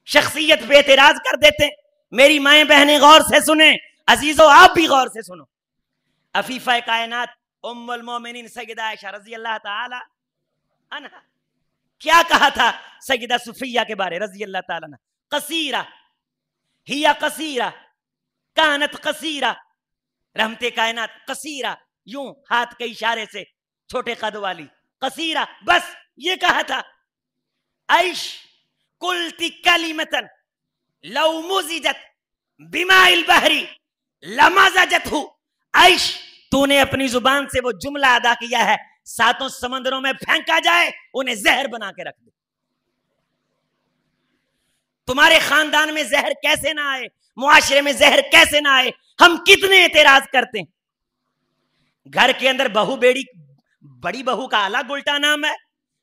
شخصیت پہ اعتراض کر دیتے. میری مائیں بہنیں غور سے سنیں، عزیزو آپ بھی غور سے سنو. عفیفہ کائنات ام المومنین سیدہ عائشہ رضی اللہ تعالی عنہ کیا کہا تھا سیدہ صفیہ کے بارے رضی اللہ تعالی عنہ؟ قصیرہ ہی قصیرہ کانت قصیرہ، رحمت کائنات قصیرہ، یوں ہاتھ کے اشارے سے چھوٹے قد والی، قصیرہ بس یہ کہا تھا. عائش قلت کلمتا لو مزجت بماء البحر لمزجته. عائش تو نے اپنی زبان سے وہ جملہ ادا کیا ہے، ساتوں سمندروں میں پھینکا جائے انہیں زہر بنا کے رکھ دے. تمہارے خاندان میں زہر کیسے نہ آئے، معاشرے میں زہر کیسے نہ آئے. ہم کتنے اعتراض کرتے ہیں. گھر کے اندر بہو بیڑی، بڑی بہو کا الگ الٹا نام ہے،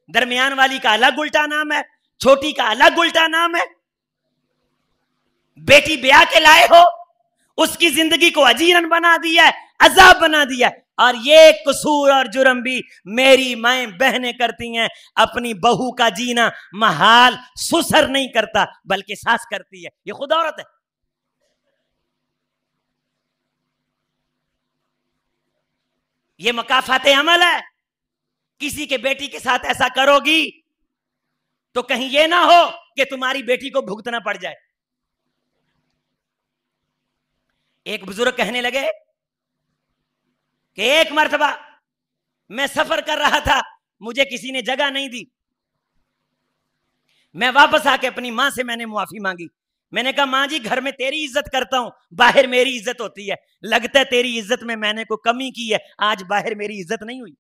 درمیان والی کا الگ الٹا نام ہے، چھوٹی کا الگ الٹا نام ہے. بیٹی بیاہ کے لائے ہو، اس کی زندگی کو اجیرن بنا دیا ہے، عذاب بنا دیا ہے. اور یہ قصور اور جرم بھی میری مائیں بہنیں کرتی ہیں. اپنی بہو کا جینا محال سسر نہیں کرتا بلکہ ساس کرتی ہے. یہ خود عورت ہے. یہ مکافات عمل ہے. کسی کے بیٹی کے ساتھ ایسا کرو گی تو کہیں یہ نہ ہو کہ تمہاری بیٹی کو بھگتنا پڑ جائے. ایک بزرگ کہنے لگے کہ ایک مرتبہ میں سفر کر رہا تھا، مجھے کسی نے جگہ نہیں دی. میں واپس آ کے اپنی ماں سے میں نے معافی مانگی. میں نے کہا ماں جی گھر میں تیری عزت کرتا ہوں، باہر میری عزت ہوتی ہے. لگتا ہے تیری عزت میں نے کوئی کمی کی ہے، آج باہر میری عزت نہیں ہوئی.